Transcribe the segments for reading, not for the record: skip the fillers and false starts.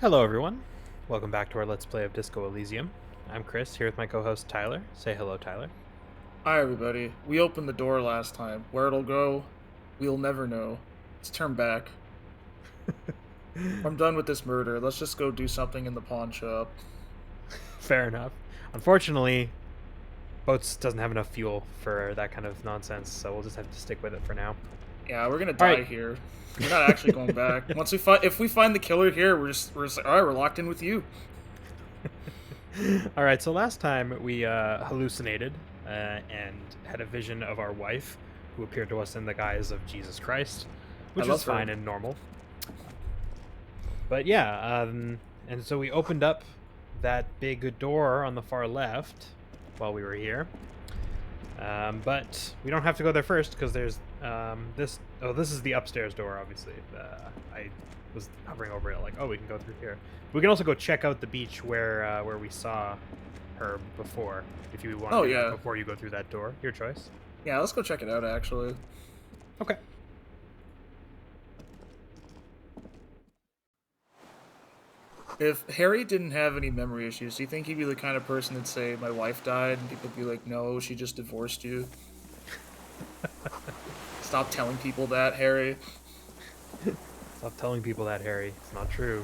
Hello, everyone. Welcome back to our Let's Play of Disco Elysium. I'm Chris, here with my co-host Tyler. Say hello, Tyler. Hi everybody. We opened the door last time. Where it'll go, we'll never know. Let's turn back. I'm done with this murder. Let's just go do something in the pawn shop. Fair enough. Unfortunately, Boats doesn't have enough fuel for that kind of nonsense, so we'll just have to stick with it for now. Yeah, we're gonna die here. We're not actually going back. If we find the killer here, we're just all right. We're locked in with you. All right. So last time we hallucinated and had a vision of our wife, who appeared to us in the guise of Jesus Christ, which was fine and normal. But yeah, and so we opened up that big door on the far left while we were here. But we don't have to go there first because there's this. Oh, this is the upstairs door, obviously. I was hovering over it, like, oh, we can go through here. We can also go check out the beach where we saw her before, if you want to do that before you go through that door. Your choice. Yeah, let's go check it out, actually. Okay. If Harry didn't have any memory issues, do you think he'd be the kind of person that'd say, my wife died, and people would be like, no, she just divorced you? Stop telling people that, Harry. Stop telling people that, Harry. It's not true.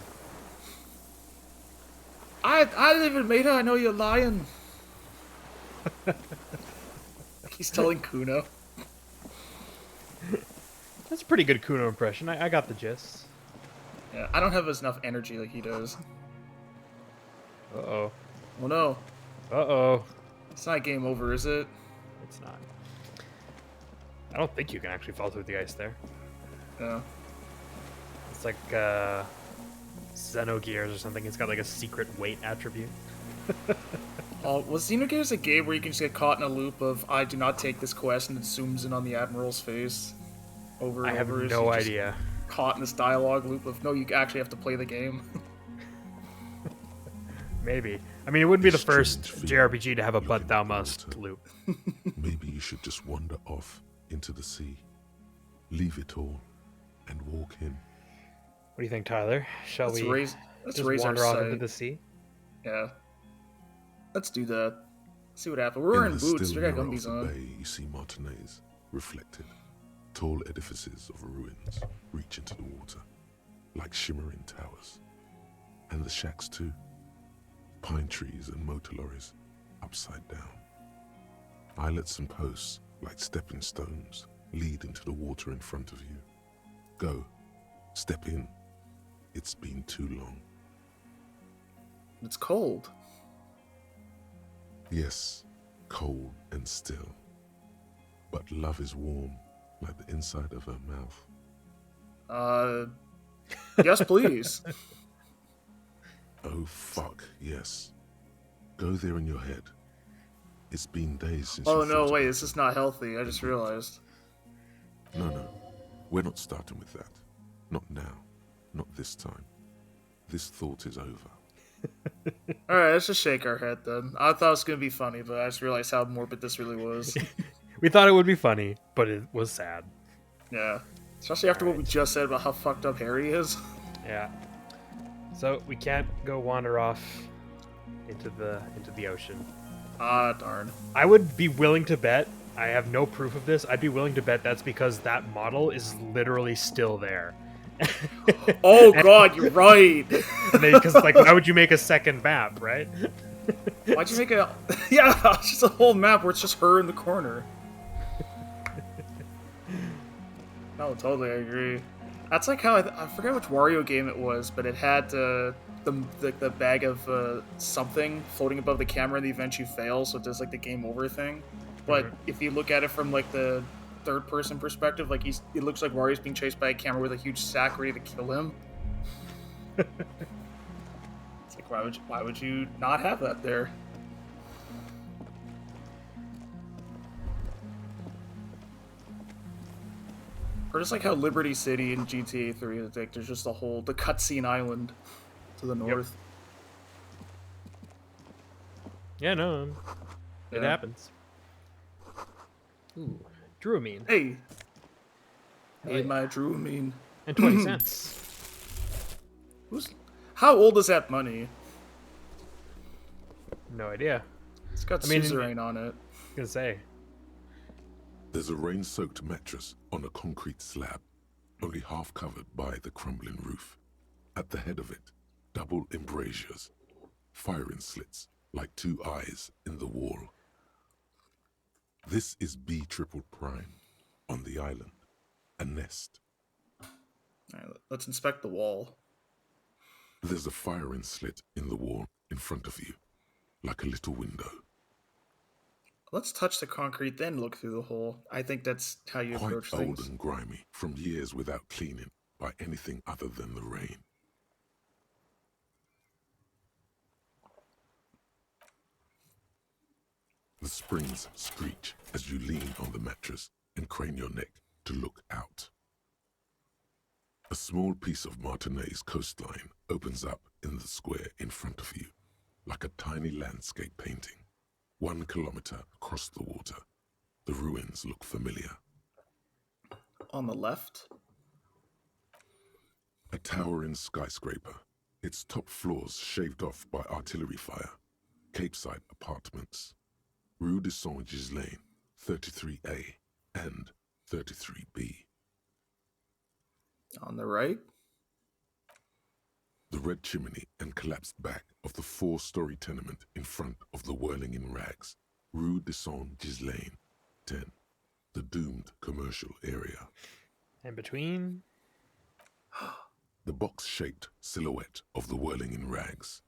I live in Maida, I know you're lying. He's telling Kuno. That's a pretty good Kuno impression. I got the gist. Yeah, I don't have enough energy like he does. Uh-oh. Oh no. Uh-oh. It's not game over, is it? It's not. I don't think you can actually fall through the ice there. Yeah. It's like Xenogears or something. It's got like a secret weight attribute. Was Xenogears a game where you can just get caught in a loop of I do not take this quest and it zooms in on the Admiral's face over and over? I have no idea. Caught in this dialogue loop of no, you actually have to play the game. Maybe. I mean, it wouldn't be the first JRPG to have a but thou must loop. Maybe you should just wander off into the sea. Leave it all and walk in. What do you think, Tyler? Shall we raise wander off into the sea? Yeah. Let's do that. See what happens. We're in boots. We got Gumbies on. Bay, you see Martinez reflected. Tall edifices of ruins reach into the water, like shimmering towers. And the shacks too. Pine trees and motor lorries, upside down. Islets and posts, like stepping stones, lead into the water in front of you. Go. Step in. It's been too long. It's cold. Yes, cold and still. But love is warm, like the inside of her mouth. Yes, please. Oh, fuck, yes. Go there in your head. It's been days since Oh, no, wait, this is not healthy. I just realized. No. We're not starting with that. Not now. Not this time. This thought is over. Alright, let's just shake our head then. I thought it was going to be funny, but I just realized how morbid this really was. We thought it would be funny, but it was sad. Yeah. Especially after what we just said about how fucked up Harry is. Yeah. So we can't go wander off into the ocean. Ah, darn. I would be willing to bet, I have no proof of this, I'd be willing to bet that's because that model is literally still there. Oh god, you're right! Because, like, why would you make a second map, right? Why'd you make a... Yeah, it's just a whole map where it's just her in the corner. No, totally, I agree. That's like how, I forget which Wario game it was, but it had the bag of something floating above the camera in the event you fail, so it does like the game over thing. But if you look at it from like the third-person perspective, like it looks like Wario's being chased by a camera with a huge sack ready to kill him. It's like, why would you not have that there? Or just like how Liberty City in GTA 3 is like there's just the cutscene island to the north. Yeah, no, it happens. Ooh, Dramamine. Hey, my Dramamine. And 20 cents. How old is that money? No idea. It's got I mean, suzerain on it. I was gonna say. There's a rain-soaked mattress on a concrete slab, only half covered by the crumbling roof. At the head of it, double embrasures, firing slits like two eyes in the wall. This is B triple prime on the island, a nest. All right, let's inspect the wall. There's a firing slit in the wall in front of you, like a little window. Let's touch the concrete, then look through the hole. I think that's how you Quite approach old things. and grimy from years without cleaning by anything other than the rain. The springs screech as you lean on the mattress and crane your neck to look out. A small piece of Martinez coastline opens up in the square in front of you, like a tiny landscape painting. 1 kilometer across the water, the ruins look familiar. On the left? A towering skyscraper, its top floors shaved off by artillery fire. Capeside apartments. Rue de Saint-Ghislain, 33A and 33B. On the right? The red chimney and collapsed back of the 4-story tenement in front of the whirling in rags. Rue de Saint-Ghislain, 10. The doomed commercial area. And between. The box-shaped silhouette of the whirling in rags.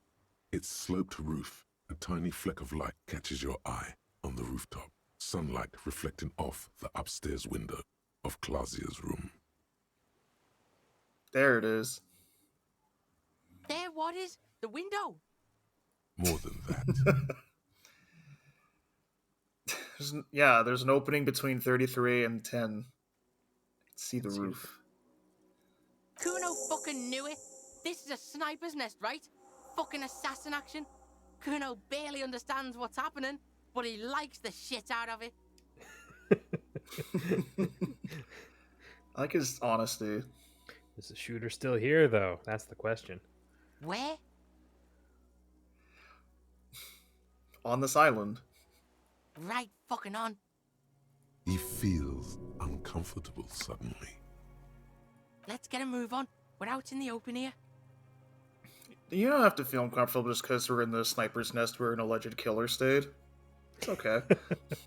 Its sloped roof, a tiny fleck of light catches your eye on the rooftop, sunlight reflecting off the upstairs window of Clausia's room. There it is. There, what is? The window? More than that, There's an opening between 33 and 10. See the roof. Kuno fucking knew it. This is a sniper's nest, right? Fucking assassin action. Kuno barely understands what's happening, but he likes the shit out of it. I like his honesty. Is the shooter still here, though? That's the question. Where? On this island. Right fucking on. he feels uncomfortable suddenly. Let's get a move on. We're out in the open here. You don't have to feel uncomfortable just because we're in the sniper's nest where an alleged killer stayed. It's okay.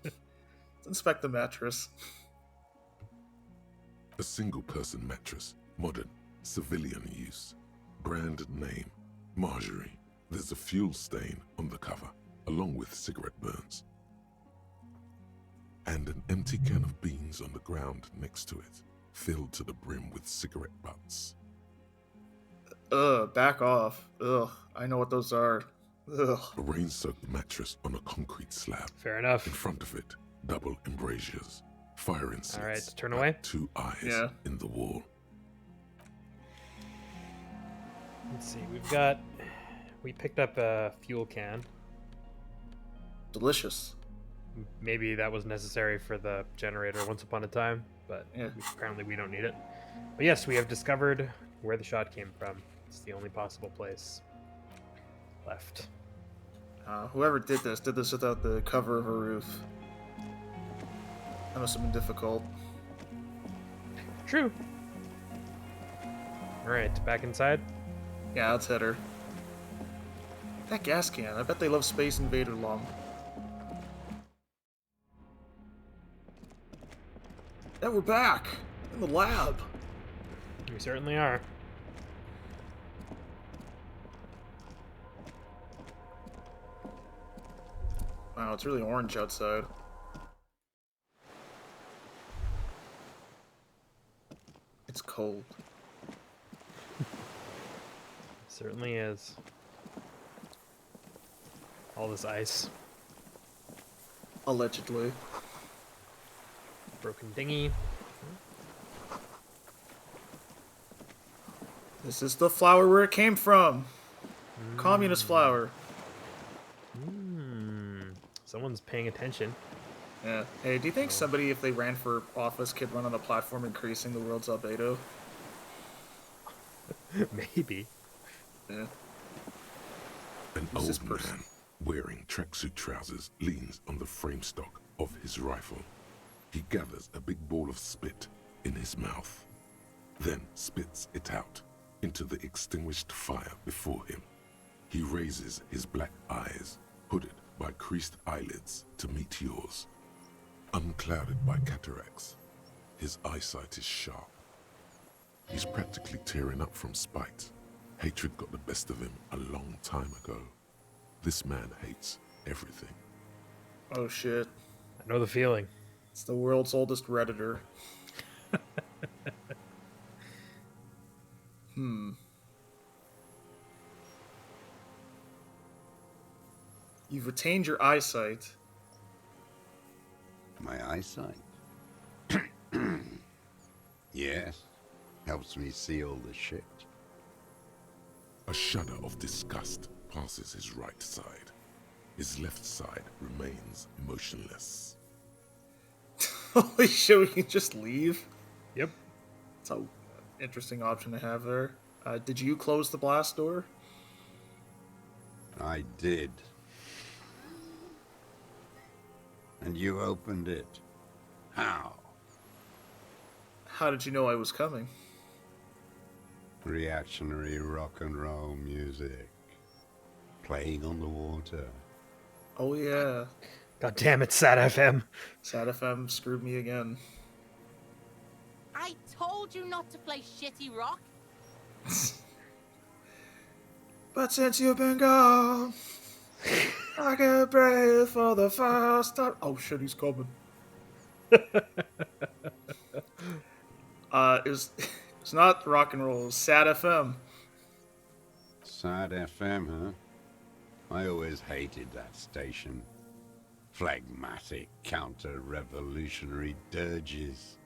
Let's inspect the mattress. A single-person mattress, modern, civilian use. Brand name, Marjorie. There's a fuel stain on the cover, along with cigarette burns. And an empty can of beans on the ground next to it, filled to the brim with cigarette butts. Back off. Ugh, I know what those are. Ugh. A rain-soaked mattress on a concrete slab. Fair enough. In front of it, double embrasures, firing slits. All right, turn away. Two eyes Yeah. in the wall. Let's see. We picked up a fuel can. Delicious. Maybe that was necessary for the generator once upon a time, but Yeah. apparently we don't need it. But yes, we have discovered where the shot came from. It's the only possible place left. Whoever did this without the cover of a roof. That must have been difficult. True. All right, back inside. Yeah, let's hit her. That gas can, I bet they love Space Invader long. Yeah, we're back! In the lab! We certainly are. Wow, it's really orange outside. It's cold. Certainly is. All this ice. Allegedly. Broken dinghy. This is the flower where it came from! Communist flower. Someone's paying attention. Yeah. Hey, do you think somebody, if they ran for office, could run on the platform increasing the world's albedo? Maybe. Yeah. An Who's this old person? man wearing tracksuit trousers leans on the frame stock of his rifle. He gathers a big ball of spit in his mouth, then spits it out into the extinguished fire before him. He raises his black eyes, hooded by creased eyelids, to meet yours. Unclouded by cataracts, his eyesight is sharp. He's practically tearing up from spite. Hatred got the best of him a long time ago. This man hates everything. Oh shit. I know the feeling. It's the world's oldest Redditor. You've retained your eyesight. My eyesight? Yes. Helps me see all the shit. A shudder of disgust passes his right side. His left side remains motionless. Holy shit, we can just leave? Yep. It's an interesting option to have there. Did you close the blast door? I did. And you opened it. How? How did you know I was coming? Reactionary rock and roll music. Playing on the water. Oh yeah. God damn it, Sad FM. Sad FM screwed me again. I told you not to play shitty rock. But since you've been gone, I can breathe for the first time. Oh shit, he's coming. It's not rock and roll, it's Sad FM. Sad FM, huh? I always hated that station. Phlegmatic, counter-revolutionary dirges.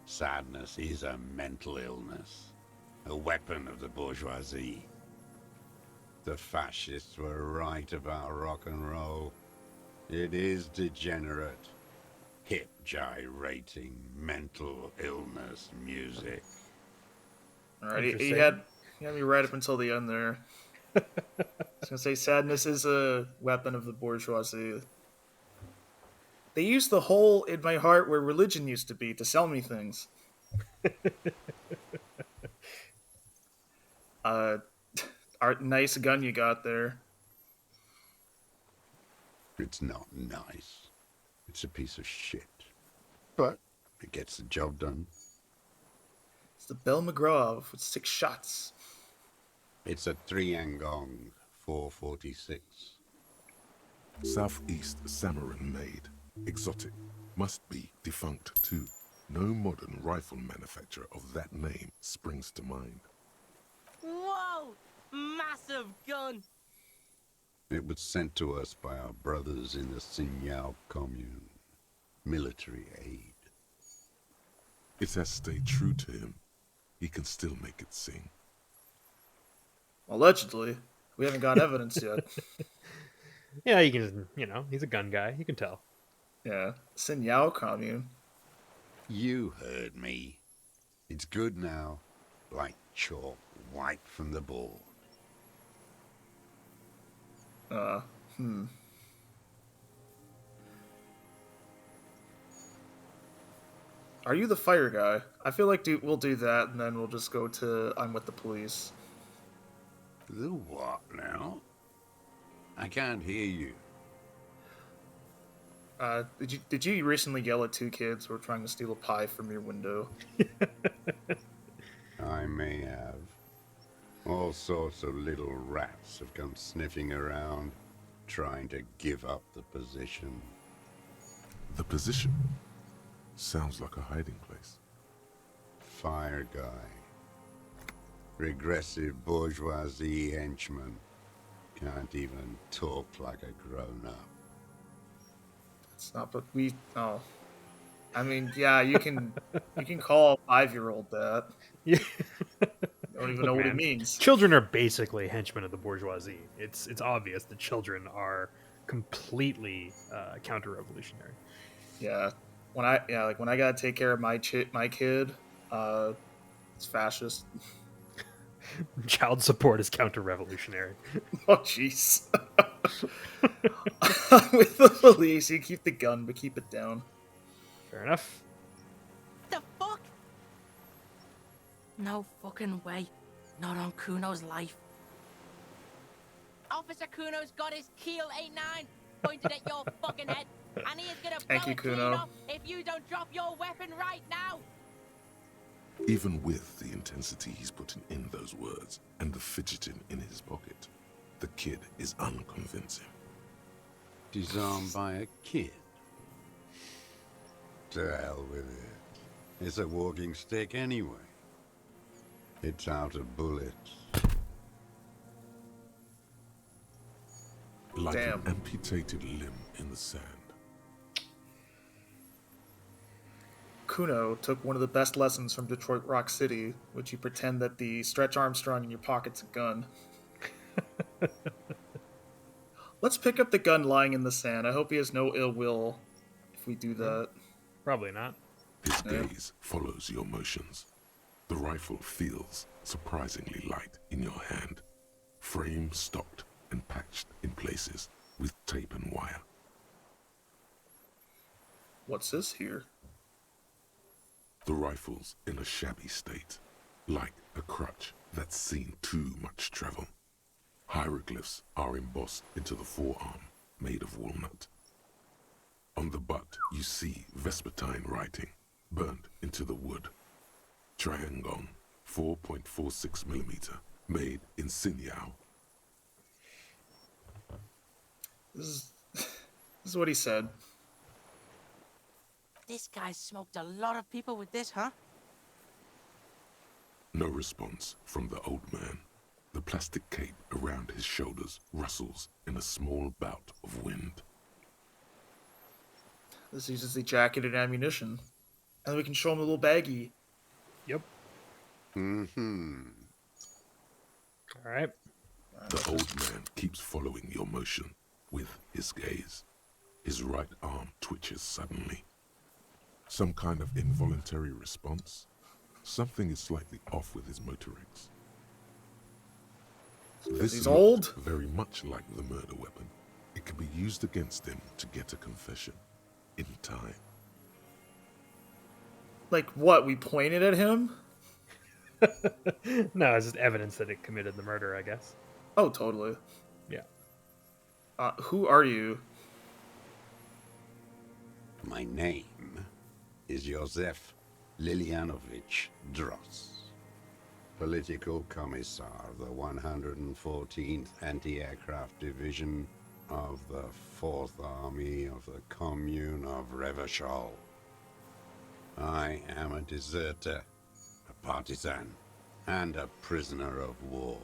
Sadness is a mental illness, a weapon of the bourgeoisie. The fascists were right about rock and roll. It is degenerate, hip gyrating, mental illness music. Alright, he Interesting. had me right up until the end there. I was gonna say sadness is a weapon of the bourgeoisie. They used the hole in my heart where religion used to be to sell me things. Art, nice gun you got there. It's not nice. It's a piece of shit. But it gets the job done. It's the Bell McGraw with 6 shots. It's a 3-angong 446. Southeast Samarin made. Exotic. Must be defunct too. No modern rifle manufacturer of that name springs to mind. Whoa! Massive gun! It was sent to us by our brothers in the Signal commune. Military aid. It has stayed true to him. He can still make it sing. Allegedly. We haven't got evidence yet. Yeah, you can, he's a gun guy. You can tell. Yeah. Signal commune. You heard me. It's good now. Like chalk wiped from the board. Are you the fire guy? I feel like we'll do that, and then we'll just go to I'm with the police. The what now? I can't hear you. Did you recently yell at 2 kids who were trying to steal a pie from your window? I may have. All sorts of little rats have come sniffing around, trying to give up the position. The position sounds like a hiding place. Fire guy. Regressive bourgeoisie henchman. Can't even talk like a grown-up. It's not, but we. Oh, I mean, yeah, you can call a 5-year-old that. Yeah. I don't even know what it means. Children are basically henchmen of the bourgeoisie. It's obvious that children are completely counter-revolutionary. Yeah, when I gotta take care of my kid, it's fascist. Child support is counter-revolutionary. Oh, jeez. With the police, you keep the gun, but keep it down. Fair enough. The fuck? No fucking way. Not on Kuno's life. Officer Kuno's got his keel 8-9 pointed at your fucking head, and he is gonna blow Thank you, it clean Kuno. off if you don't drop your weapon right now. Even with the intensity he's putting in those words and the fidgeting in his pocket, the kid is unconvincing. Disarmed by a kid? To hell with it. It's a walking stick anyway. It's out of bullets. Like Damn. an amputated limb in the sand. Kuno took one of the best lessons from Detroit Rock City, which you pretend that the Stretch Armstrong in your pocket's a gun. Let's pick up the gun lying in the sand. I hope he has no ill will if we do that. Probably not. His Yeah. gaze follows your motions. The rifle feels surprisingly light in your hand. Frame stocked and patched in places with tape and wire. What's this here? The rifle's in a shabby state, like a crutch that's seen too much travel. Hieroglyphs are embossed into the forearm, made of walnut. On the butt, you see Vespertine writing, burnt into the wood. Triangon, 4.46mm, made in Sinyao. This is what he said. This guy smoked a lot of people with this, huh? No response from the old man. The plastic cape around his shoulders rustles in a small bout of wind. This uses the jacket and ammunition. And then we can show him a little baggie. Yep. Mm-hmm. All right. The old man keeps following your motion with his gaze. His right arm twitches suddenly. Some kind of involuntary response. Something is slightly off with his motorics. This He's looked old? very much like the murder weapon. It could be used against him to get a confession in time. Like what? We pointed at him? No, it's just evidence that it committed the murder, I guess. Oh, totally. Yeah. Who are you? My name is Josef Lilianovich Dross, Political Commissar of the 114th Anti-Aircraft Division of the 4th Army of the Commune of Revachol. I am a deserter, a partisan, and a prisoner of war.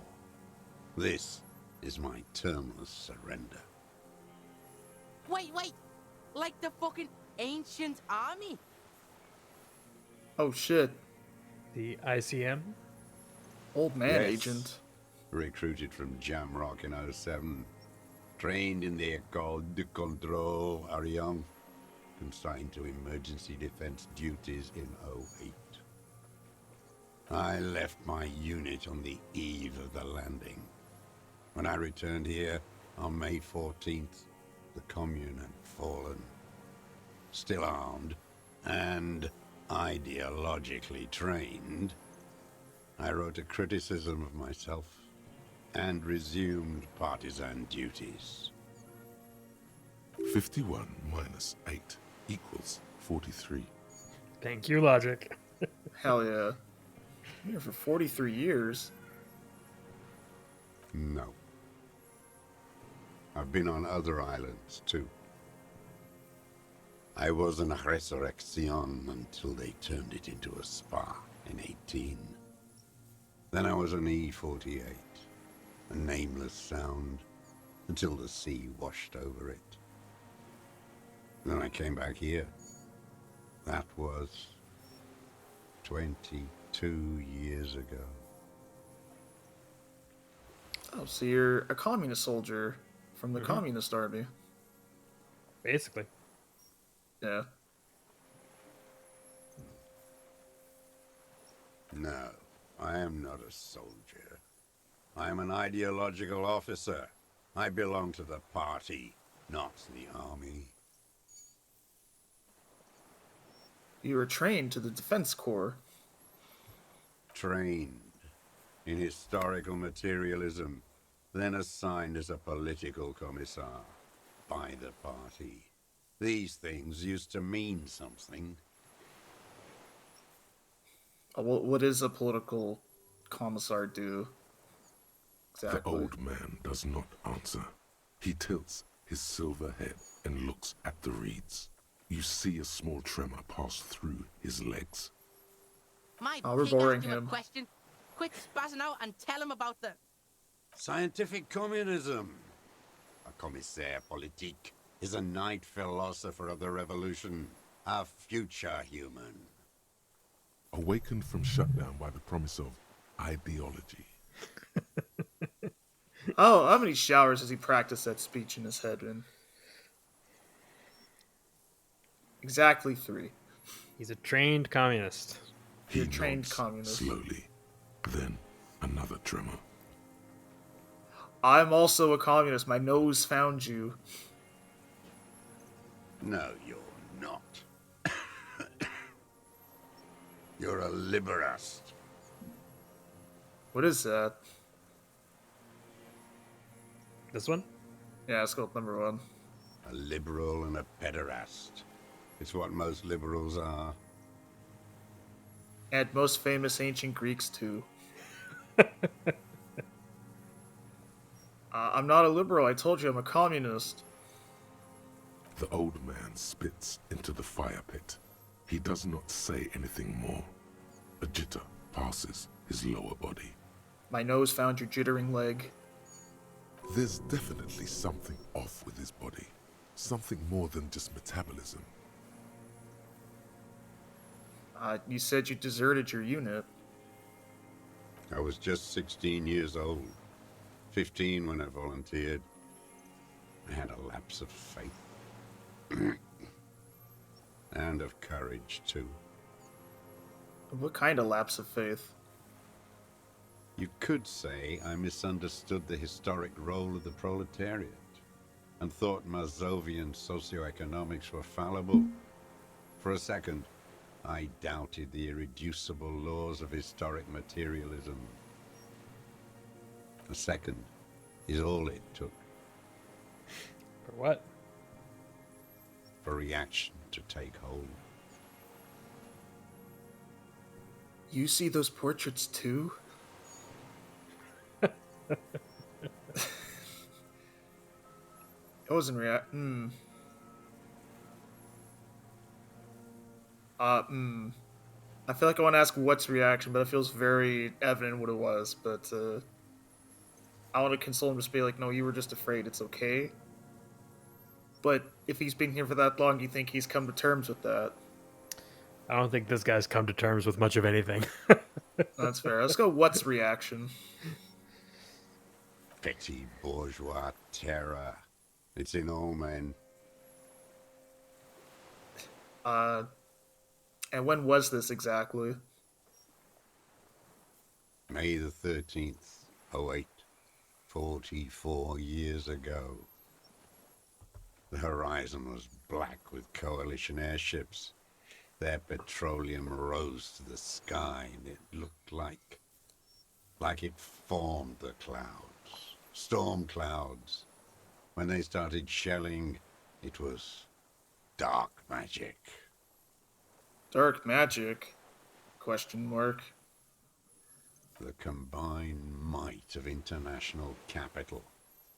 This is my termless surrender. Wait. Like the fucking ancient army. Oh shit. The ICM? Old man Yes. agent. Recruited from Jamrock in 07. Trained in the École de Contrôle Ariane. Consigned to emergency defense duties in 08. I left my unit on the eve of the landing. When I returned here on May 14th, the commune had fallen. Still armed and ideologically trained, I wrote a criticism of myself and resumed partisan duties. 51 minus 8 equals 43. Thank you, logic. Hell yeah. Been here for 43 years. No. I've been on other islands, too. I was an resurrection until they turned it into a spa in 18. Then I was an E-48, a nameless sound, until the sea washed over it. Then I came back here. That was 22 years ago. Oh, so you're a communist soldier from the communist army. Basically. Yeah. No, I am not a soldier. I am an ideological officer. I belong to the party, not the army. You were trained to the Defense Corps. Trained in historical materialism, then assigned as a political commissar by the party. These things used to mean something. What does a political commissar do? The Exactly. old man does not answer. He tilts his silver head and looks at the reeds. You see a small tremor pass through his legs. My we're pig boring asked you a him. question. Quit spazzing out and tell him about the... Scientific communism. A commissaire politique is a knight philosopher of the revolution, a future human. Awakened from shutdown by the promise of ideology. Oh, how many showers has he practiced that speech in his head in? Exactly 3. He's a trained communist. You're He trained nods communist. slowly. Then another tremor. I'm also a communist. My nose found you. No, you're not. You're a liberast. What is that? This one? Yeah, let's go with number 1. A liberal and a pederast. It's what most liberals are. And most famous ancient Greeks, too. I'm not a liberal. I told you I'm a communist. The old man spits into the fire pit. He does not say anything more. A jitter passes his lower body. My nose found your jittering leg. There's definitely something off with his body. Something more than just metabolism. You said you deserted your unit. I was just 16 years old. 15 when I volunteered. I had a lapse of faith. And of courage, too. What kind of lapse of faith? You could say I misunderstood the historic role of the proletariat and thought Mazovian socioeconomics were fallible. For a second, I doubted the irreducible laws of historic materialism. A second is all it took For what? for reaction to take hold. You see those portraits too? It wasn't I feel like I want to ask what's reaction, but it feels very evident what it was. But I want to console him, just be like, no, you were just afraid. It's okay. But if he's been here for that long, you think he's come to terms with that? I don't think this guy's come to terms with much of anything. That's fair. Let's go. What's reaction? Petty bourgeois terror. It's in all men. And when was this exactly? May the 13th, 08, 44 years ago. The horizon was black with coalition airships. Their petroleum rose to the sky, and it looked like it formed the clouds, storm clouds. When they started shelling, it was dark magic. Dark magic? Question mark. The combined might of international capital,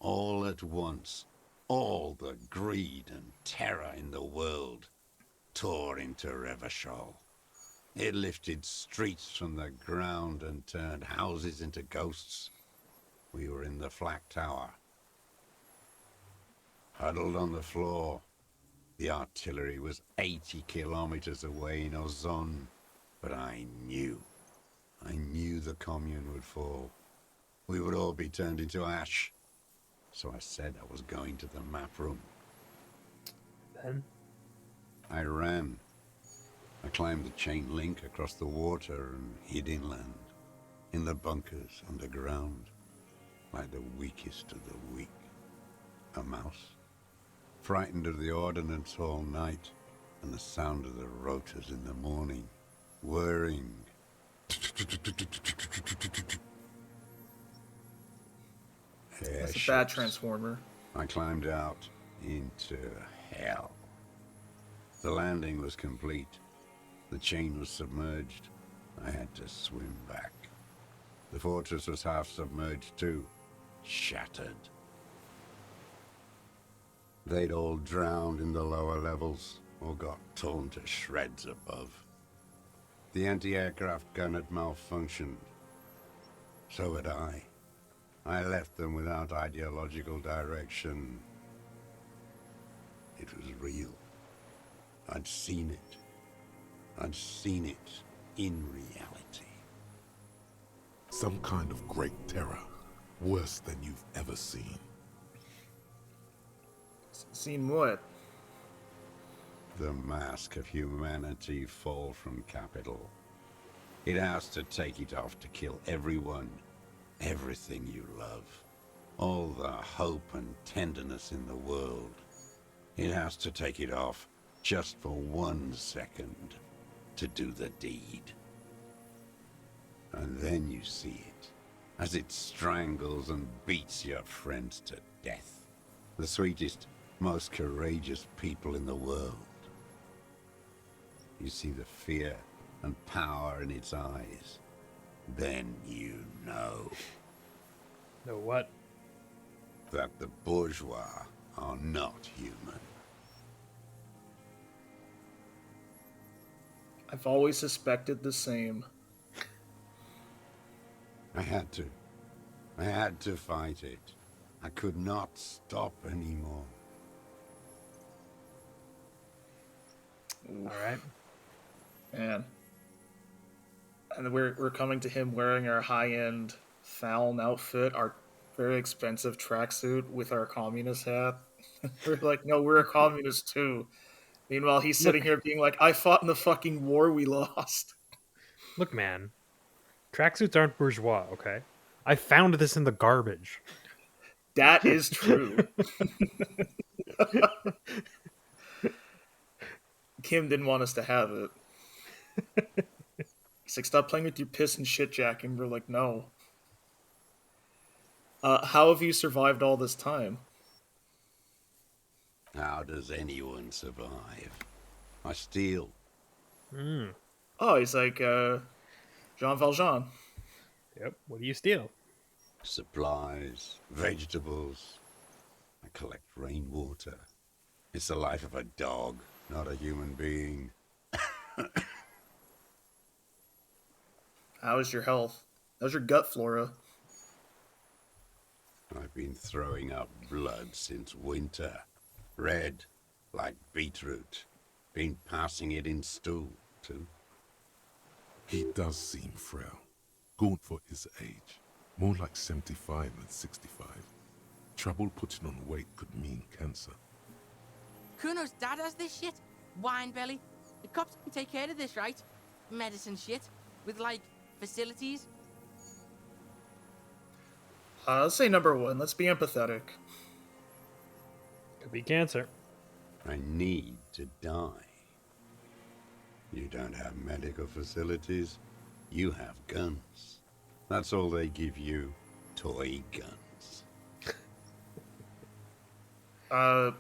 all at once, all the greed and terror in the world, tore into Revachol. It lifted streets from the ground and turned houses into ghosts. We were in the flak tower, huddled on the floor. The artillery was 80 kilometers away in Ozon, but I knew the commune would fall. We would all be turned into ash. So I said I was going to the map room. Then? I ran. I climbed the chain link across the water and hid inland. in the bunkers underground, like the weakest of the weak. A mouse, frightened of the ordnance all night, and the sound of the rotors in the morning, whirring. That's a bad transformer. I climbed out into hell. The landing was complete. The chain was submerged. I had to swim back. The fortress was half submerged too, shattered. They'd all drowned in the lower levels, or got torn to shreds above. The anti-aircraft gun had malfunctioned. So had I. I left them without ideological direction. It was real. I'd seen it. I'd seen it in reality. Some kind of great terror, worse than you've ever seen. Seen what? The mask of humanity fall from capital. It has to take it off to kill everyone, everything you love. All the hope and tenderness in the world. It has to take it off just for 1 second to do the deed. And then you see it, as it strangles and beats your friends to death. The sweetest, most courageous people in the world. You see the fear and power in its eyes. Then you know. No what? That the bourgeois are not human. I've always suspected the same. I had to. I had to fight it. I could not stop anymore. All right. Man. And we're coming to him wearing our high-end Falun outfit, our very expensive tracksuit with our communist hat. We're like, no, we're a communist too. Meanwhile, he's sitting here being like, I fought in the fucking war we lost. Look, man. Tracksuits aren't bourgeois, okay? I found this in the garbage. That is true. Kim didn't want us to have it. He's like, stop playing with your piss and shit, Jack. And we're like, no. How have you survived all this time? How does anyone survive? I steal. Oh, he's like, Jean Valjean. Yep. What do you steal? Supplies, vegetables. I collect rainwater. It's the life of a dog, not a human being. How is your health? How's your gut flora? I've been throwing up blood since winter. Red, like beetroot. Been passing it in stool, too. He does seem frail. Good for his age. More like 75 than 65. Trouble putting on weight could mean cancer. Kuno's dad has this shit. Wine belly. The cops can take care of this, right? Medicine shit. With, like, facilities. Let's say number one. Let's be empathetic. Could be cancer. I need to die. You don't have medical facilities. You have guns. That's all they give you. Toy guns. How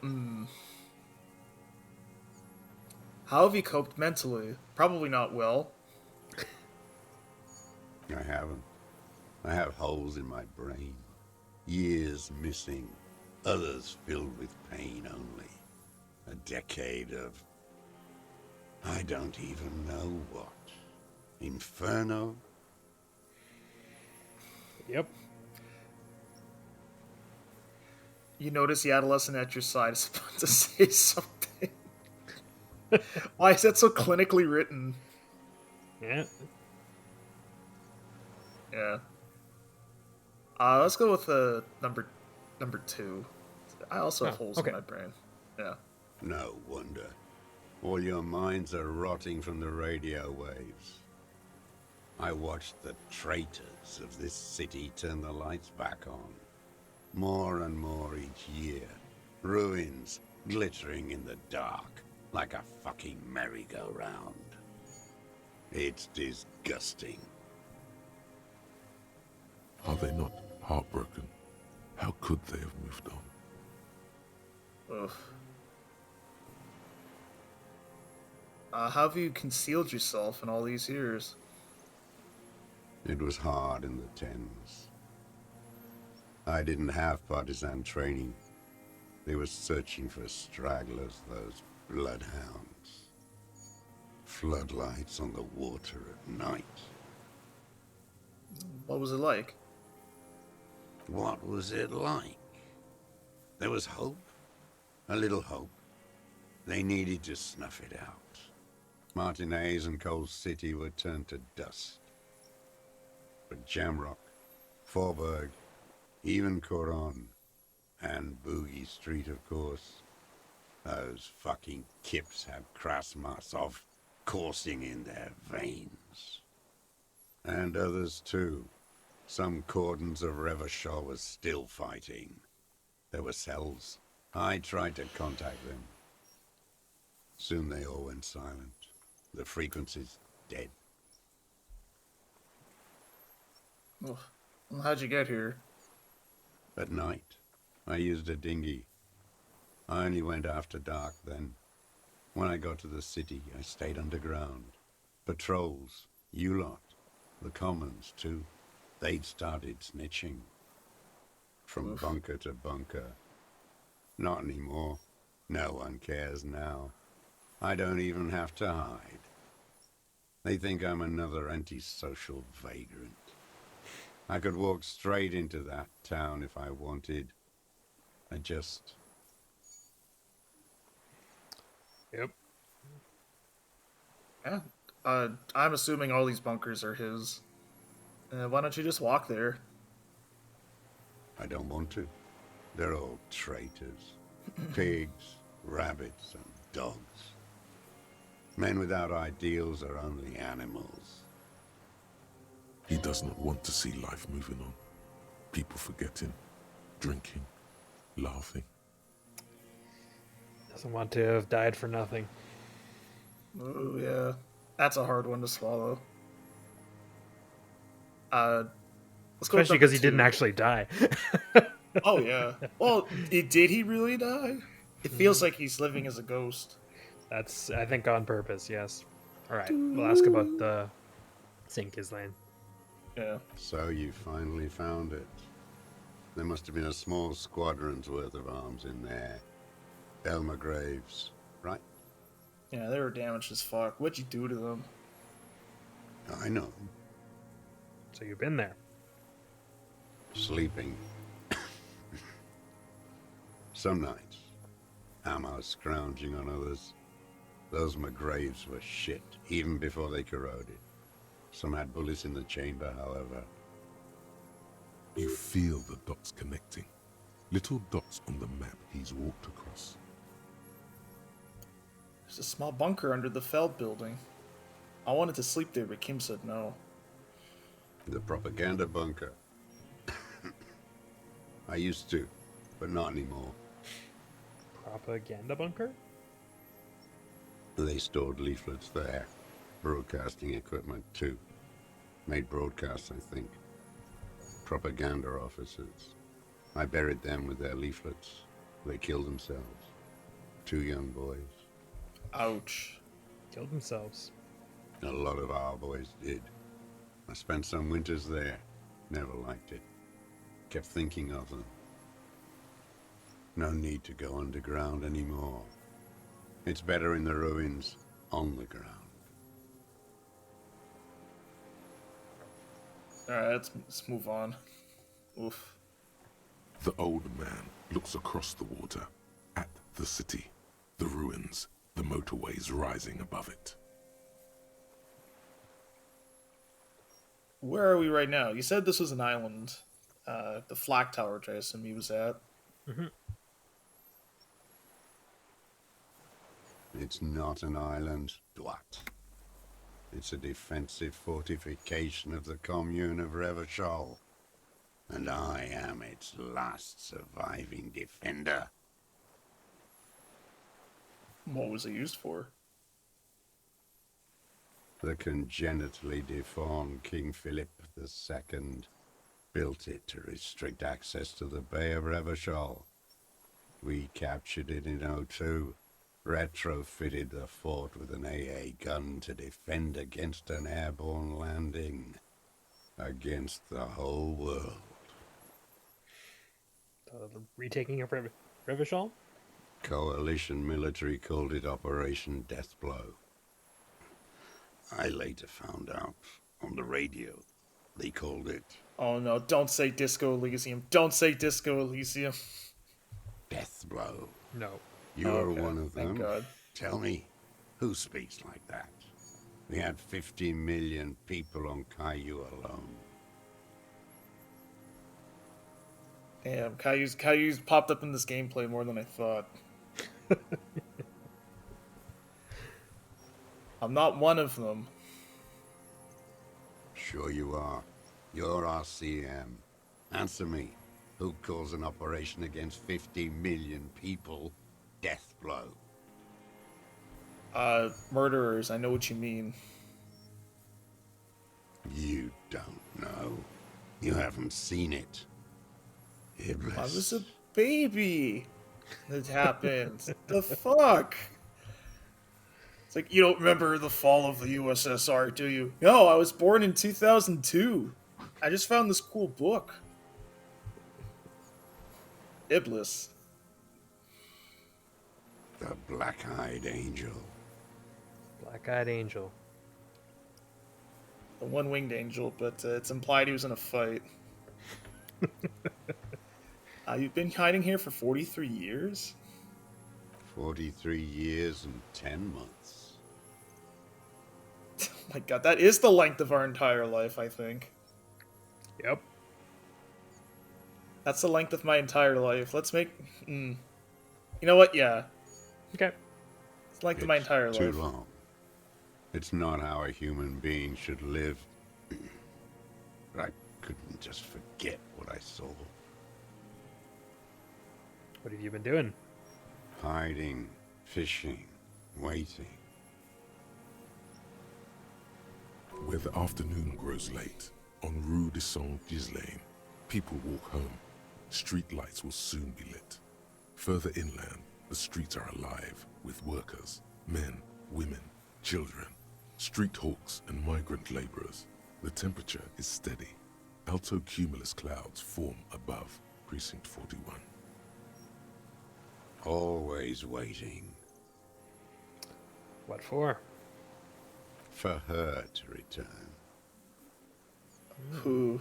have you coped mentally? Probably not well. I haven't. I have holes in my brain. Years missing. Others filled with pain only. A decade of... I don't even know what. Inferno? Yep. You notice the adolescent at your side is about to say something. Why is that so clinically written? Yeah. Yeah. Let's go with number two. I also have holes in my brain. Yeah. No wonder. All your minds are rotting from the radio waves. I watched the traitors of this city turn the lights back on. More and more each year. Ruins glittering in the dark like a fucking merry-go-round. It's disgusting. Are they not heartbroken? How could they have moved on? Ugh. How have you concealed yourself in all these years? It was hard in the tens. I didn't have partisan training. They were searching for stragglers, those bloodhounds. Floodlights on the water at night. What was it like? What was it like? There was hope. A little hope. They needed to snuff it out. Martinez and Cold City were turned to dust. But Jamrock, Forburg, even Coron, and Boogie Street, of course. Those fucking kips have Krasmasov coursing in their veins. And others too. Some cordons of Revachol was still fighting. There were cells. I tried to contact them. Soon they all went silent. The frequency's dead. Ugh. Well, how'd you get here? At night, I used a dinghy. I only went after dark then. When I got to the city, I stayed underground. Patrols, you lot, the commons too. They'd started snitching. From bunker to bunker. Not anymore. No one cares now. I don't even have to hide. They think I'm another antisocial vagrant. I could walk straight into that town if I wanted. I just... Yep. Yeah. I'm assuming all these bunkers are his. Why don't you just walk there? I don't want to. They're all traitors. Pigs, rabbits, and dogs. Men without ideals are only animals. He does not want to see life moving on. People forgetting, drinking, laughing. Doesn't want to have died for nothing. Oh, yeah. That's a hard one to swallow. Let's go with Especially because he number didn't 2. actually die. Oh, yeah. Well, did he really die? It feels like he's living as a ghost. That's, I think, on purpose, yes. Alright, we'll ask about the St. Ghislaine. Yeah. So you finally found it. There must have been a small squadron's worth of arms in there. Elmer Graves, right? Yeah, they were damaged as fuck. What'd you do to them? I know. So you've been there. Sleeping. Some nights. Ammo scrounging on others. Those McGraves were shit, even before they corroded. Some had bullets in the chamber, however. You feel the dots connecting. Little dots on the map he's walked across. There's a small bunker under the Feld building. I wanted to sleep there, but Kim said no. The propaganda bunker. I used to, but not anymore. Propaganda bunker? They stored leaflets there. Broadcasting equipment, too. Made broadcasts, I think. Propaganda officers. I buried them with their leaflets. They killed themselves. 2 young boys. Ouch. Killed themselves. A lot of our boys did. I spent some winters there. Never liked it. Kept thinking of them. No need to go underground anymore. It's better in the ruins, on the ground. Alright, let's move on. Oof. The old man looks across the water, at the city, the ruins, the motorways rising above it. Where are we right now? You said this was an island. The Flak Tower, which I assume he was at. Mm-hmm. It's not an island, Dwat. It's a defensive fortification of the commune of Revachol, and I am its last surviving defender. What was it used for? The congenitally deformed King Philip II built it to restrict access to the Bay of Revachol. We captured it in '02, retrofitted the fort with an AA gun to defend against an airborne landing. Against the whole world. The retaking of Revachol? Coalition military called it Operation Deathblow. I later found out on the radio they called it Oh no, don't say Disco Elysium. Don't say Disco Elysium. Deathblow. No. You're Okay, one of thank them. God. Tell me, who speaks like that? We had 50 million people on Caillou alone. Damn, Caillou's popped up in this gameplay more than I thought. I'm not one of them. Sure you are. You're RCM. Answer me. Who calls an operation against 50 million people Deathblow? Murderers, I know what you mean. You don't know. You haven't seen it. Iblis. I was a baby. It happened. The fuck? It's like, you don't remember the fall of the USSR, do you? No, I was born in 2002. I just found this cool book. Iblis. The Black-Eyed Angel. Black-eyed angel. The one-winged angel, but it's implied he was in a fight. You've been hiding here for 43 years? 43 years and 10 months. Oh my god, that is the length of our entire life, I think. Yep. That's the length of my entire life. Let's make... You know what? Yeah. Okay. It's the length of my entire Too life. long. It's not how a human being should live. I couldn't just forget what I saw. What have you been doing? Hiding, fishing, waiting. Where the afternoon grows late, on Rue de Saint-Ghislain, people walk home. Street lights will soon be lit. Further inland, the streets are alive with workers, men, women, children, street hawks and migrant laborers. The temperature is steady. Alto cumulus clouds form above Precinct 41. Always waiting. What for? For her to return. Who?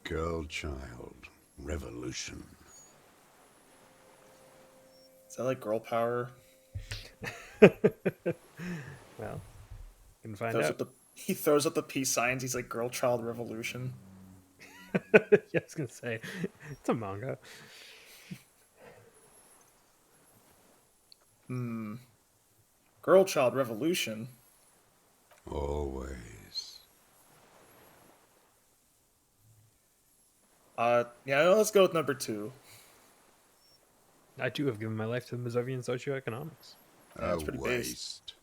Girl, child, revolution. Is that like girl power? Well, can find Throws out. up he throws up the peace signs. He's like, girl, child, revolution. Yeah, I was gonna say, it's a manga. Girl, child, revolution? Always. Yeah, let's go with number 2. I too have given my life to the Mazovian socioeconomics. That's A pretty based. waste.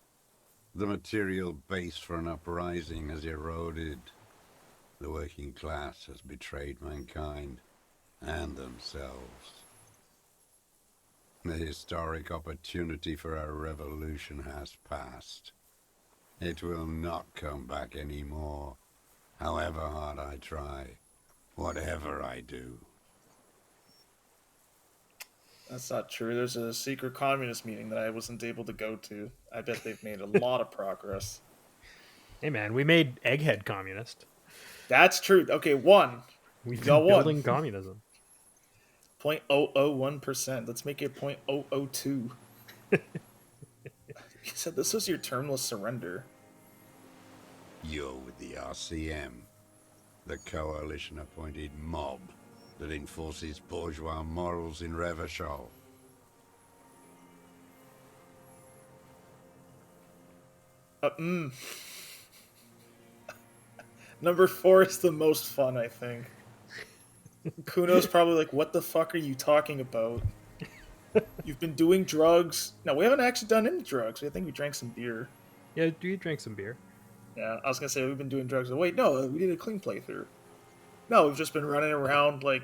The material base for an uprising has eroded. The working class has betrayed mankind and themselves. The historic opportunity for a revolution has passed. It will not come back anymore, however hard I try, whatever I do. That's not true. There's a secret communist meeting that I wasn't able to go to. I bet they've made a lot of progress. Hey man, we made Egghead communist. That's true. Okay, 1. We've Y'all been won. building communism. 0.001%. Let's make it 0.002. You said this was your termless surrender. You're with the RCM, the coalition-appointed mob that enforces bourgeois morals in Revachol. Uh, mm. Number 4 is the most fun, I think. Kuno's probably like, what the fuck are you talking about? You've been doing drugs. No, we haven't actually done any drugs. I think we drank some beer. Yeah, do you drink some beer? Yeah, I was gonna say we've been doing drugs. Wait, no, we did a clean playthrough. No, we've just been running around, like,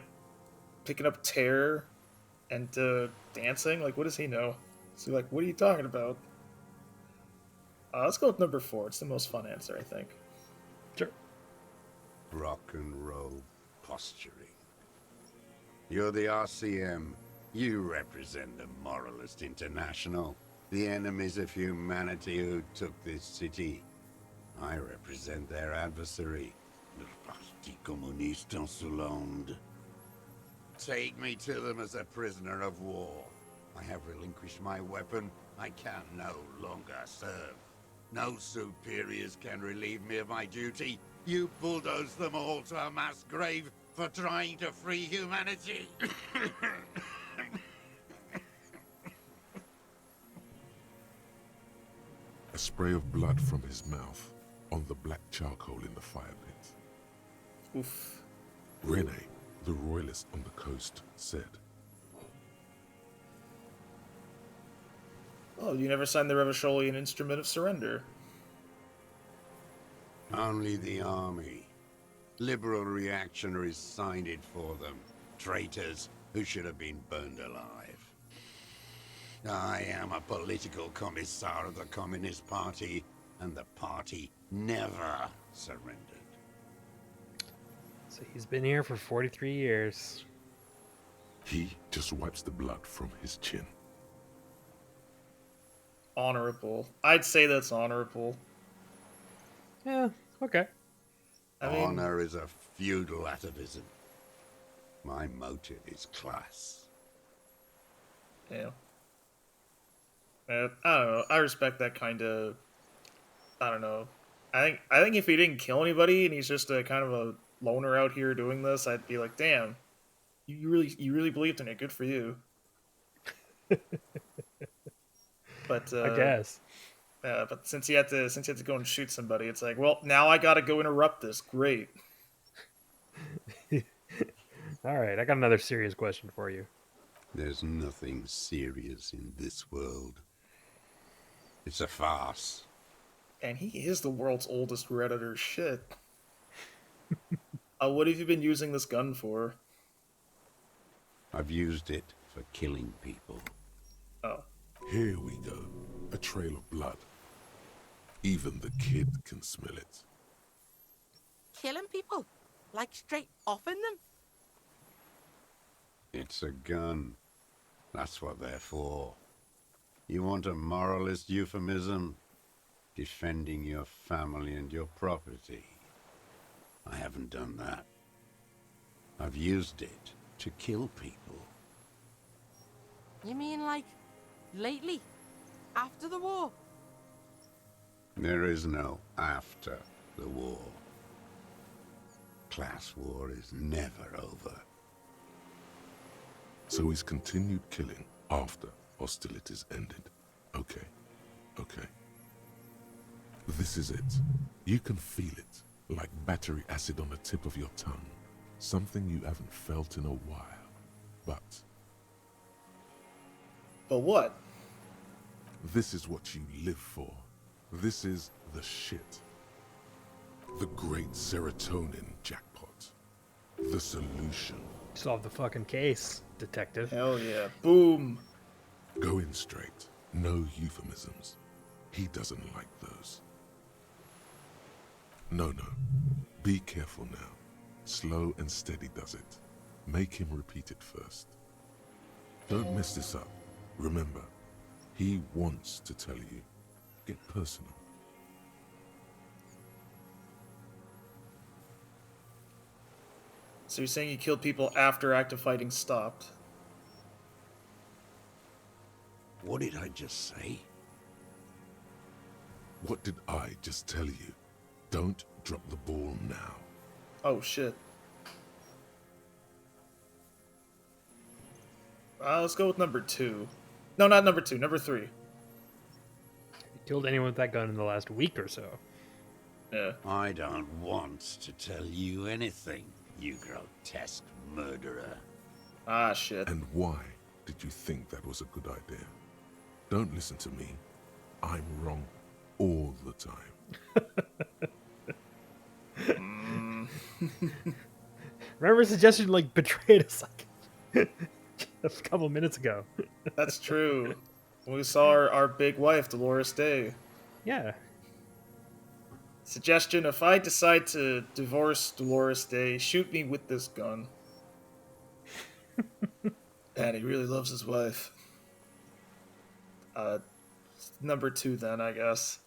picking up tear and dancing. Like, what does he know? So, like, what are you talking about? Let's go with number 4. It's the most fun answer, I think. Sure. Rock and roll posturing. You're the RCM. You represent the Moralist International, the enemies of humanity who took this city. I represent their adversary, the Parti Communiste Insolente. Take me to them as a prisoner of war. I have relinquished my weapon. I can no longer serve. No superiors can relieve me of my duty. You bulldoze them all to a mass grave for trying to free humanity. A spray of blood from his mouth on the black charcoal in the fire pit. Oof. Rene, the royalist on the coast, said, Oh, you never signed the Revacholian Instrument of Surrender. Only the army. Liberal reactionaries signed it for them. Traitors who should have been burned alive. I am a political commissar of the Communist Party, and the party never surrendered. So he's been here for 43 years. he just wipes the blood from his chin. Honorable. I'd say that's honorable. Yeah, okay. I mean, Honor is a feudal atavism. My motive is class. yeah. I don't know. I respect that kind of. I don't know. I think if he didn't kill anybody and he's just a kind of a loner out here doing this, I'd be like, damn, you really believed in it. Good for you. But I guess. but since he had to go and shoot somebody, it's like, well, now I gotta go interrupt this. Great. All right, I got another serious question for you. There's nothing serious in this world. It's a farce. And he is the world's oldest redditor. Shit. What have you been using this gun for? I've used it for killing people. Oh. Here we go. A trail of blood. Even the kid can smell it. Killing people? Like straight offing them? It's a gun. That's what they're for. You want a moralist euphemism? Defending your family and your property. I haven't done that. I've used it to kill people. You mean like lately? After the war? There is no after the war. Class war is never over. So he's continued killing after hostilities ended. Okay. Okay. This is it. You can feel it, like battery acid on the tip of your tongue. Something you haven't felt in a while. But what? this is what you live for. This is the shit. The great serotonin jackpot. The solution. Solve the fucking case, detective. Hell yeah. Boom. Go in straight. No euphemisms. He doesn't like those. No. Be careful now. Slow and steady does it. Make him repeat it first. Don't mess this up. Remember, he wants to tell you. Get personal. So you're saying you killed people after active fighting stopped? What did I just say? What did I just tell you? Don't drop the ball now. Oh shit. Let's go with number 2. No, not number 2. Number 3. Killed anyone with that gun in the last week or so. Yeah. I don't want to tell you anything, you grotesque murderer. Ah, shit. And why did you think that was a good idea? Don't listen to me. I'm wrong all the time. Remember, suggestion like betrayed us like a couple minutes ago. That's true. We saw our big wife, Dolores Day. Yeah. Suggestion: if I decide to divorce Dolores Day, shoot me with this gun. And he really loves his wife. Number 2 then, I guess.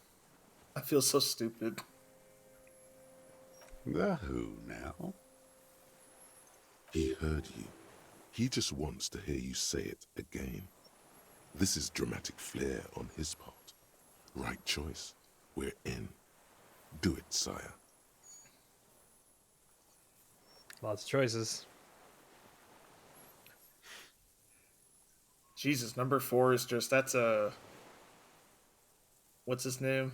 I feel so stupid. The who now? He heard you. He just wants to hear you say it again. This is dramatic flair on his part. Right choice. We're in. Do it, sire. Lots of choices. Jesus, number 4 is just, that's a... What's his name?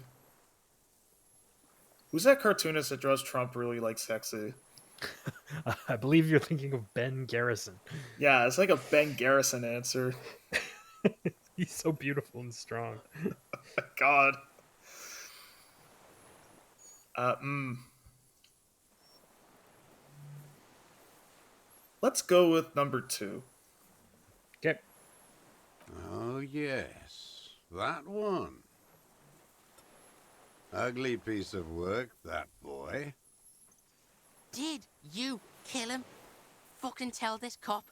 Who's that cartoonist that draws Trump really, like, sexy? I believe you're thinking of Ben Garrison. Yeah, it's like a Ben Garrison answer. He's so beautiful and strong. God. Let's go with number 2. Okay. Oh, yes. That one. Ugly piece of work, that boy. Did you kill him? Fucking tell this cop.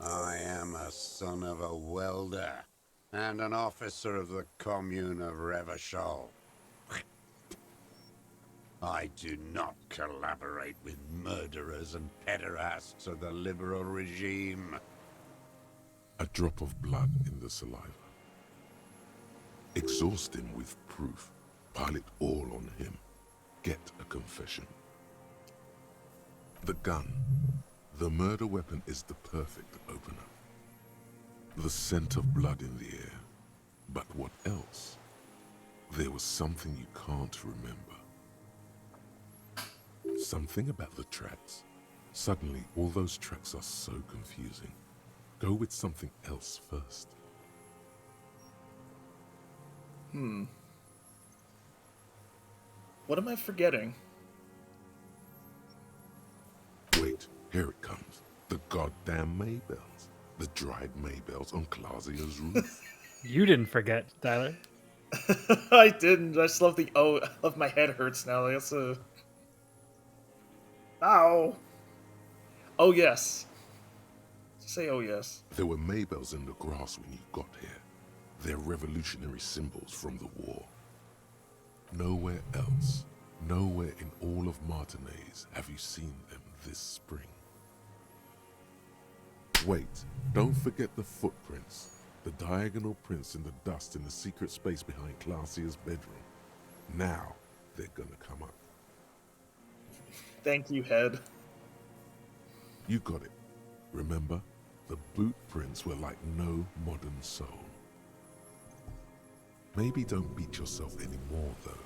I am a son of a welder and an officer of the commune of Revachol. I do not collaborate with murderers and pederasts of the liberal regime. A drop of blood in the saliva. Exhaust him with proof. Pile it all on him. Get a confession. The gun. The murder weapon is the perfect opener. The scent of blood in the air. But what else? There was something you can't remember. Something about the tracks. Suddenly, all those tracks are so confusing. Go with something else first. What am I forgetting? Wait, here it comes. The goddamn Maybells. The dried Maybells on Clausia's roof. You didn't forget, Tyler. I didn't. I just love the... Oh, I love my head hurts now. That's a... Ow. Oh, yes. Say oh, yes. There were Maybells in the grass when you got here. They're revolutionary symbols from the war. Nowhere else, nowhere in all of Martinez have you seen them this spring. Wait, don't forget the footprints. The diagonal prints in the dust in the secret space behind Clausia's bedroom. Now they're gonna come up. Thank you, head. You got it. Remember, the boot prints were like no modern soul. Maybe don't beat yourself anymore, though.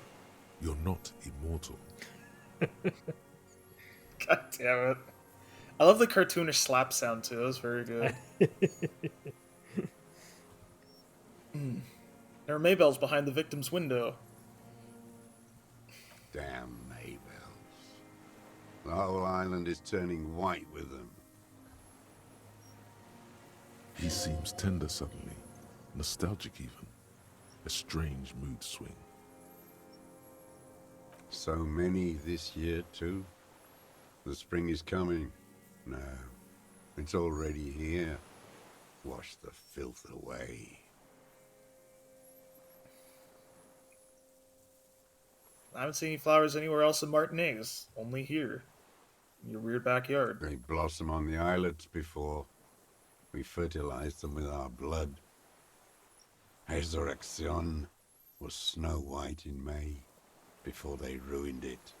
You're not immortal. God damn it. I love the cartoonish slap sound, too. That was very good. There are Maybells behind the victim's window. Damn Maybells. The whole island is turning white with them. He seems tender suddenly, nostalgic even. A strange mood swing. So many this year, too. The spring is coming. No, it's already here. Wash the filth away. I haven't seen any flowers anywhere else in Martinez. Only here. In your weird backyard. They blossom on the islets before we fertilize them with our blood. Resurrection was snow white in May before they ruined it.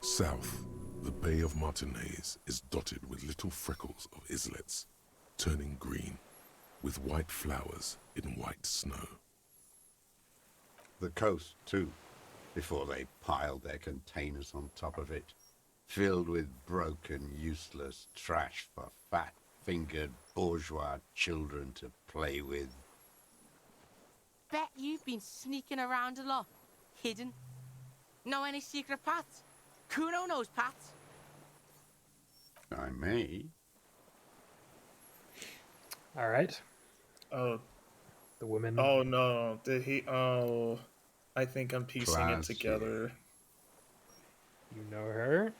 South, the Bay of Martinez is dotted with little freckles of islets, turning green, with white flowers in white snow. The coast, too, before they piled their containers on top of it, filled with broken, useless trash for fat-fingered bourgeois children to play with. Bet you've been sneaking around a lot. Hidden. Know any secret paths? Kuno knows paths. I may. All right. Oh, The woman. oh no. Did he? Oh, I think I'm piecing it Classy. together. You know her.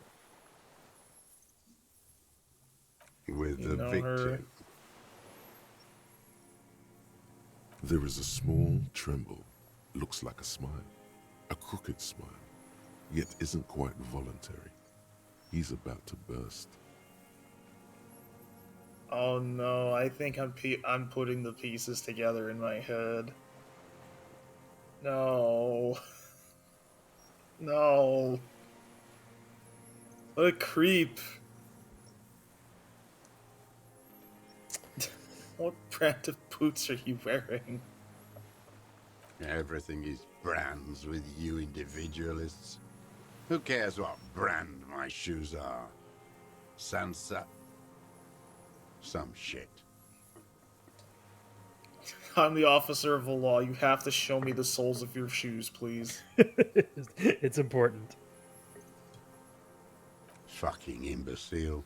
With You the know victim. her. There is a small tremble, looks like a smile, a crooked smile, yet isn't quite voluntary. He's about to burst. Oh no, I think I'm putting the pieces together in my head. No. No. What a creep. What brand of boots are you wearing? Everything is brands with you individualists. Who cares what brand my shoes are? Sansa? Some shit. I'm the officer of the law. You have to show me the soles of your shoes, please. It's important. Fucking imbecile.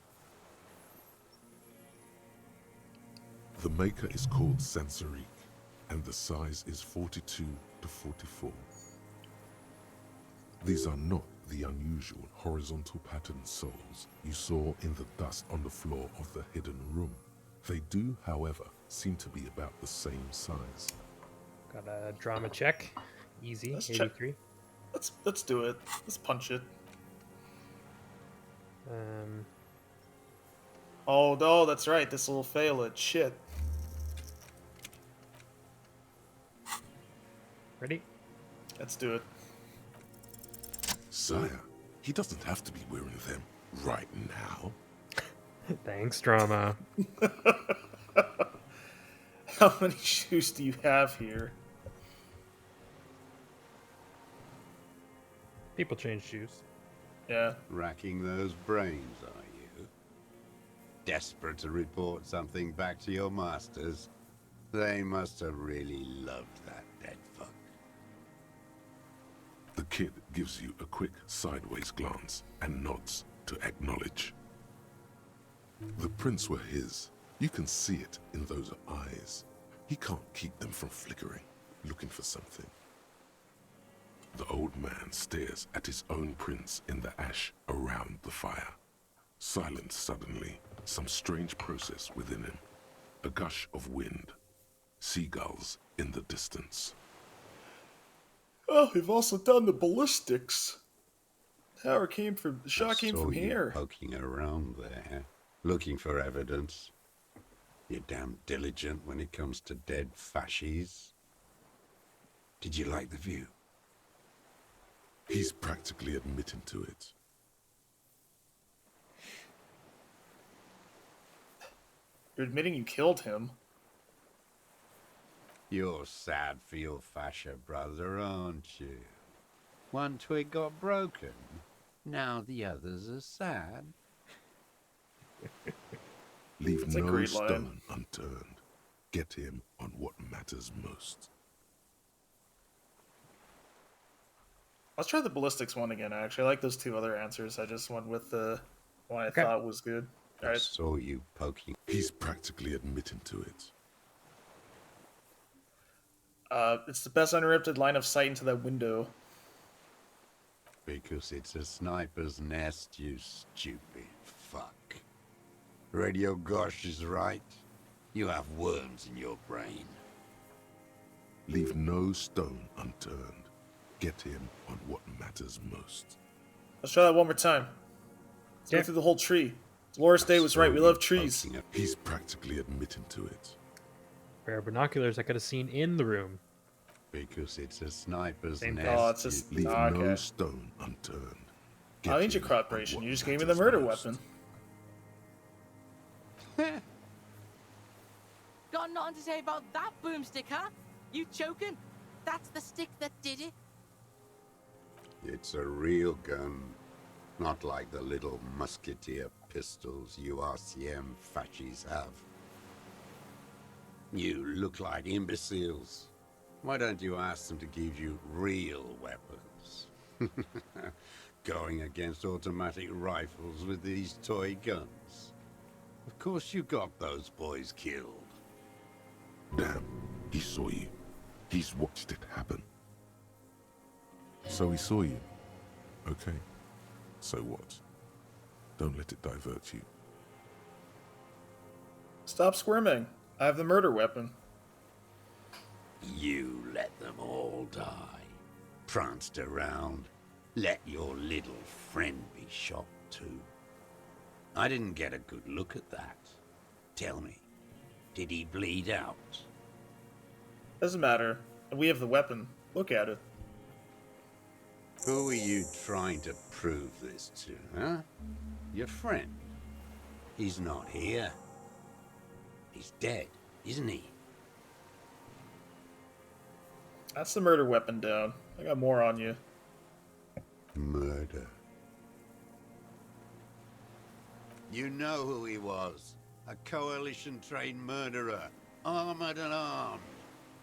The maker is called Sansarique, and the size is 42 to 44. These are not the unusual horizontal patterned soles you saw in the dust on the floor of the hidden room. They do, however, seem to be about the same size. Got a drama check. Easy. Let's check. 83. Let's do it. Let's punch it. Oh no, that's right. This will fail it. Shit. Ready? Let's do it. Sire, he doesn't have to be wearing them right now. Thanks, drama. How many shoes do you have here? People change shoes. Yeah. Racking those brains, are you? Desperate to report something back to your masters? They must have really loved that dead fuck. The kid gives you a quick sideways glance and nods to acknowledge. The prints were his. You can see it in those eyes. He can't keep them from flickering, looking for something. The old man stares at his own prints in the ash around the fire. Silent suddenly, some strange process within him. A gush of wind. Seagulls in the distance. Oh, we've also done the ballistics. The shot came Saw from you here. poking around there, looking for evidence. You're damn diligent when it comes to dead fascies. Did you like the view? He's practically admitting to it. You're admitting you killed him. You're sad for your fascia brother, aren't you? One twig got broken. Now the others are sad. Leave It's a no great line. stone unturned. Get him on what matters most. Let's try the ballistics one again, actually. I like those two other answers. I just went with the one I Okay. thought was good. I Alright. saw you poking. He's practically admitting to it. It's the best uninterrupted line of sight into that window. Because it's a sniper's nest, you stupid fuck. Radio Gosh is right. You have worms in your brain. Leave no stone unturned. Get him on what matters most. Let's try that one more time. Let's go Yeah. through the whole tree. Dolores Day was right. We love trees. Poking at- He's practically admitting to it. Pair of binoculars I could have seen in the room. Because it's a sniper's Same nest. thing. Oh, it's just Leave okay. no stone unturned. Get I need your him on cooperation. what You just gave me the matters murder most. weapon. Got nothing nothing to say about that boomstick, huh? You choking? That's the stick that did it. It's a real gun, not like the little musketeer pistols you RCM fascists have. You look like imbeciles. Why don't you ask them to give you real weapons? Going against automatic rifles with these toy guns. Of course you got those boys killed. Damn, he saw you. He's watched it happen. So he saw you. Okay. So what? Don't let it divert you. Stop squirming. I have the murder weapon. You let them all die. Pranced around. Let your little friend be shot too. I didn't get a good look at that. Tell me, did he bleed out? Doesn't matter. We have the weapon. Look at it. Who are you trying to prove this to, huh? Your friend? He's not here. He's dead, isn't he? That's the murder weapon down. I got more on you. Murder. You know who he was. A coalition-trained murderer. Armored and armed.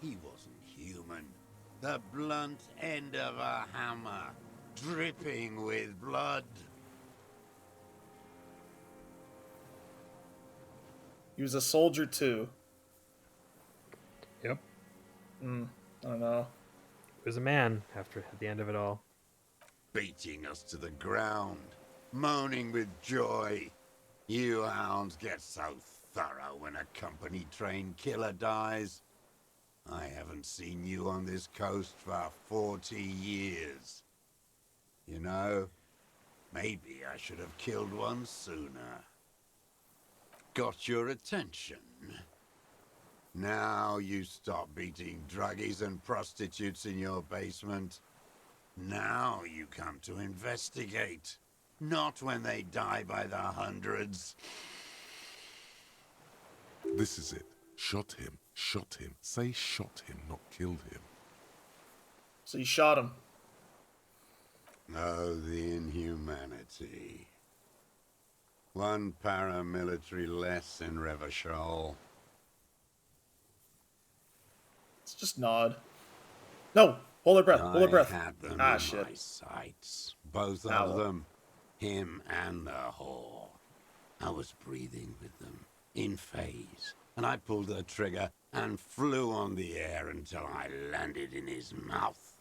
He wasn't human. The blunt end of a hammer. Dripping with blood. He was a soldier too. Yep. I don't know. He was a man after at the end of it all. Beating us to the ground. Moaning with joy. You hounds get so thorough when a company-trained killer dies. I haven't seen you on this coast for 40 years. You know, maybe I should have killed one sooner. Got your attention. Now you stop beating druggies and prostitutes in your basement. Now you come to investigate. Not when they die by the hundreds. This is it. Shot him. Shot him. Say shot him, not killed him. So you shot him. Oh, the inhumanity. One paramilitary less in Revachol. Let's just nod. No! Hold their breath. Hold their breath. I had them Ah, in shit. my sights. Both Ow. of them. Him and the whore. I was breathing with them. In phase. And I pulled the trigger and flew on the air until I landed in his mouth.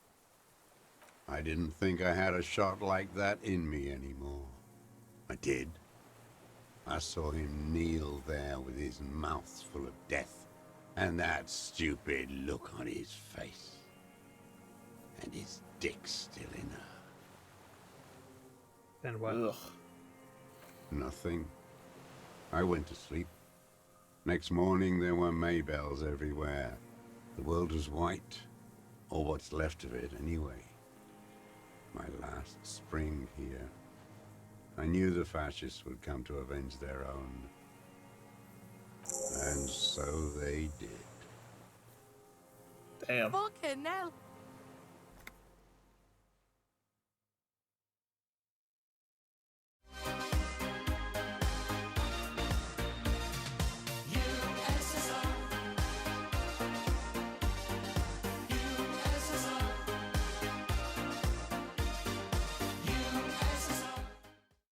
I didn't think I had a shot like that in me anymore. I did. I saw him kneel there with his mouth full of death, and that stupid look on his face. And his dick still in her. Then what? Ugh. Nothing. I went to sleep. Next morning there were Maybells everywhere. The world was white. Or what's left of it anyway. My last spring here. I knew the fascists would come to avenge their own. And so they did. Damn. Fucking hell.